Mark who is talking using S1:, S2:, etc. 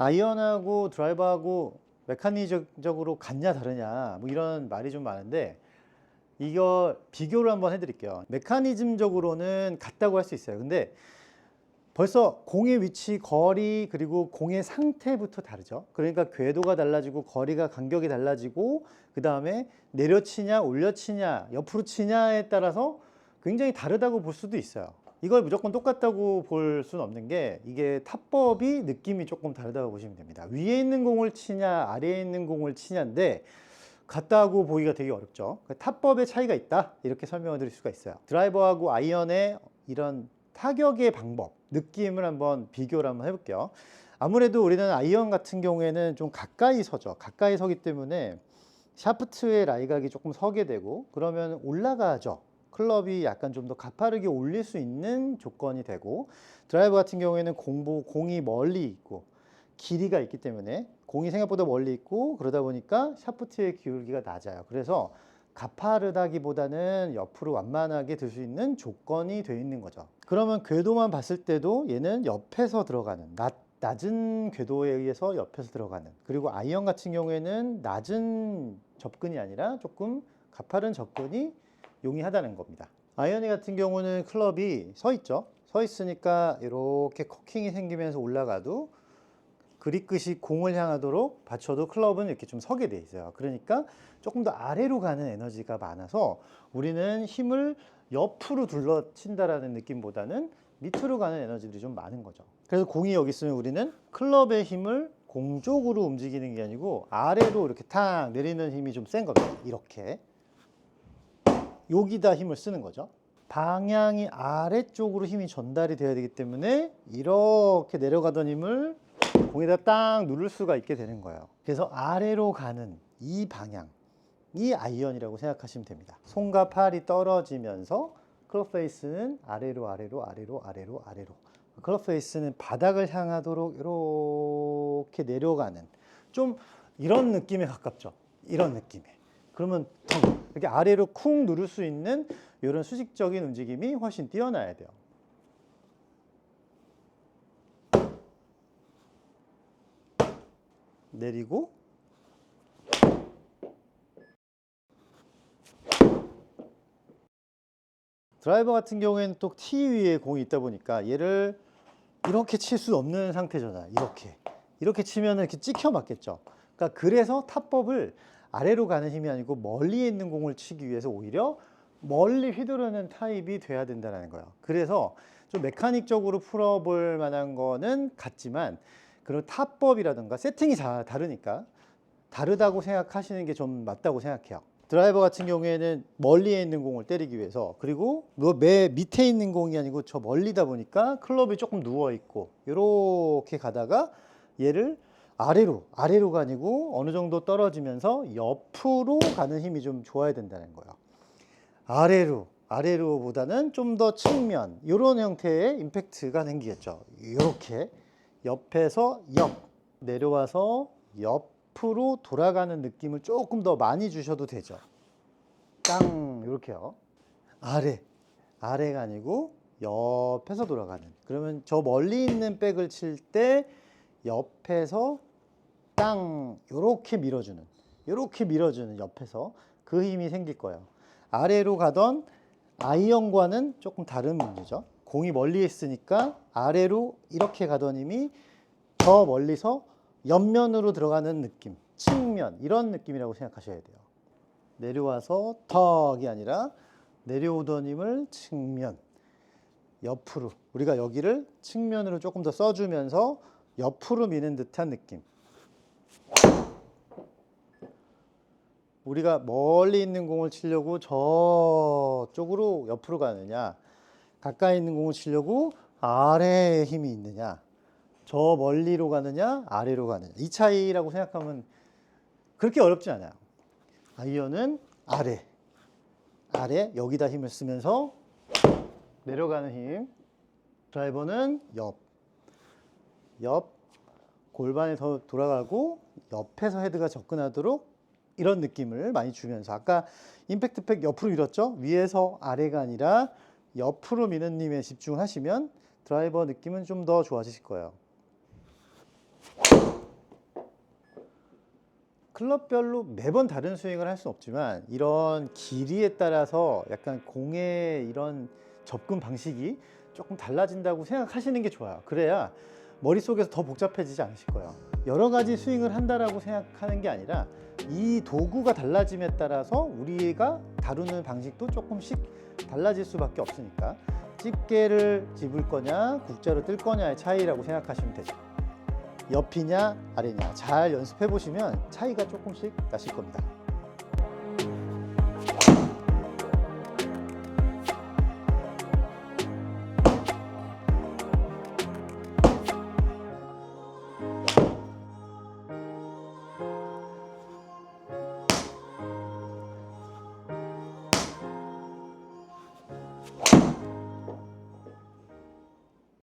S1: 아이언하고 드라이버하고 메커니즘적으로 같냐 다르냐 뭐 이런 말이 좀 많은데, 이거 비교를 한번 해드릴게요. 메커니즘적으로는 같다고 할 수 있어요. 근데 벌써 공의 위치, 거리, 그리고 공의 상태부터 다르죠. 그러니까 궤도가 달라지고 거리가 간격이 달라지고, 그 다음에 내려치냐 올려치냐 옆으로 치냐에 따라서 굉장히 다르다고 볼 수도 있어요. 이걸 무조건 똑같다고 볼 수는 없는 게, 이게 타법이 느낌이 조금 다르다고 보시면 됩니다. 위에 있는 공을 치냐 아래에 있는 공을 치냐인데 같다고 보기가 되게 어렵죠. 타법의 차이가 있다, 이렇게 설명을 드릴 수가 있어요. 드라이버하고 아이언의 이런 타격의 방법, 느낌을 한번 비교를 한번 해볼게요. 아무래도 우리는 아이언 같은 경우에는 좀 가까이 서죠. 가까이 서기 때문에 샤프트의 라이각이 조금 서게 되고, 그러면 올라가죠. 클럽이 약간 좀 더 가파르게 올릴 수 있는 조건이 되고, 드라이버 같은 경우에는 공이 멀리 있고 길이가 있기 때문에 공이 생각보다 멀리 있고, 그러다 보니까 샤프트의 기울기가 낮아요. 그래서 가파르다기보다는 옆으로 완만하게 들 수 있는 조건이 되어 있는 거죠. 그러면 궤도만 봤을 때도 얘는 옆에서 들어가는, 낮은 궤도에 의해서 옆에서 들어가는, 그리고 아이언 같은 경우에는 낮은 접근이 아니라 조금 가파른 접근이 용이하다는 겁니다. 아이언 같은 경우는 클럽이 서 있죠. 서 있으니까 이렇게 코킹이 생기면서 올라가도 그립 끝이 공을 향하도록 받쳐도 클럽은 이렇게 좀 서게 돼 있어요. 그러니까 조금 더 아래로 가는 에너지가 많아서 우리는 힘을 옆으로 둘러친다라는 느낌보다는 밑으로 가는 에너지들이 좀 많은 거죠. 그래서 공이 여기 있으면 우리는 클럽의 힘을 공 쪽으로 움직이는 게 아니고 아래로 이렇게 탁 내리는 힘이 좀 센 겁니다. 이렇게 여기다 힘을 쓰는 거죠. 방향이 아래쪽으로 힘이 전달이 돼야 되기 때문에 이렇게 내려가던 힘을 공에다 딱 누를 수가 있게 되는 거예요. 그래서 아래로 가는 이 방향이 아이언이라고 생각하시면 됩니다. 손과 팔이 떨어지면서 클럽 페이스는 아래로 아래로 아래로 아래로 아래로, 클럽 페이스는 바닥을 향하도록 이렇게 내려가는, 좀 이런 느낌에 가깝죠. 이런 느낌에. 그러면 이렇게 아래로 쿵 누를 수 있는 이런 수직적인 움직임이 훨씬 뛰어나야 돼요. 내리고 드라이버 같은 경우에는 또 티 위에 공이 있다 보니까 얘를 이렇게 칠 수 없는 상태잖아요. 이렇게 치면 이렇게 찍혀 맞겠죠. 그러니까 그래서 타법을 아래로 가는 힘이 아니고 멀리 있는 공을 치기 위해서 오히려 멀리 휘두르는 타입이 돼야 된다는 거예요. 그래서 좀 메카닉적으로 풀어볼 만한 거는 같지만, 그런 타법이라든가 세팅이 다르니까 다르다고 생각하시는 게 좀 맞다고 생각해요. 드라이버 같은 경우에는 멀리에 있는 공을 때리기 위해서, 그리고 밑에 있는 공이 아니고 저 멀리다 보니까 클럽이 조금 누워있고 이렇게 가다가 얘를 아래로가 아니고 어느 정도 떨어지면서 옆으로 가는 힘이 좀 좋아야 된다는 거예요. 아래로보다는 좀 더 측면, 이런 형태의 임팩트가 생기겠죠. 이렇게 옆에서 내려와서 옆으로 돌아가는 느낌을 조금 더 많이 주셔도 되죠. 땅, 이렇게요. 아래가 아니고 옆에서 돌아가는. 그러면 저 멀리 있는 백을 칠 때 옆에서 땅, 이렇게 밀어주는 옆에서 그 힘이 생길 거예요. 아래로 가던 아이언과는 조금 다른 문제죠. 공이 멀리 있으니까 아래로 이렇게 가던 힘이 저 멀리서 옆면으로 들어가는 느낌, 측면, 이런 느낌이라고 생각하셔야 돼요. 내려와서 턱이 아니라 내려오던 힘을 측면, 옆으로, 우리가 여기를 측면으로 조금 더 써주면서 옆으로 미는 듯한 느낌. 우리가 멀리 있는 공을 치려고 저쪽으로 옆으로 가느냐, 가까이 있는 공을 치려고 아래에 힘이 있느냐, 저 멀리로 가느냐 아래로 가느냐, 이 차이라고 생각하면 그렇게 어렵지 않아요. 아이언은 아래 여기다 힘을 쓰면서 내려가는 힘, 드라이버는 옆 골반이 더 돌아가고 옆에서 헤드가 접근하도록 이런 느낌을 많이 주면서, 아까 임팩트 팩 옆으로 밀었죠? 위에서 아래가 아니라 옆으로 미는 힘에 집중하시면 드라이버 느낌은 좀 더 좋아지실 거예요. 클럽별로 매번 다른 스윙을 할 수는 없지만 이런 길이에 따라서 약간 공의 이런 접근 방식이 조금 달라진다고 생각하시는 게 좋아요. 그래야 머릿속에서 더 복잡해지지 않으실 거예요. 여러 가지 스윙을 한다라고 생각하는 게 아니라 이 도구가 달라짐에 따라서 우리가 다루는 방식도 조금씩 달라질 수밖에 없으니까 집게를 집을 거냐 국자로 뜰 거냐의 차이라고 생각하시면 되죠. 옆이냐 아래냐 잘 연습해 보시면 차이가 조금씩 나실 겁니다.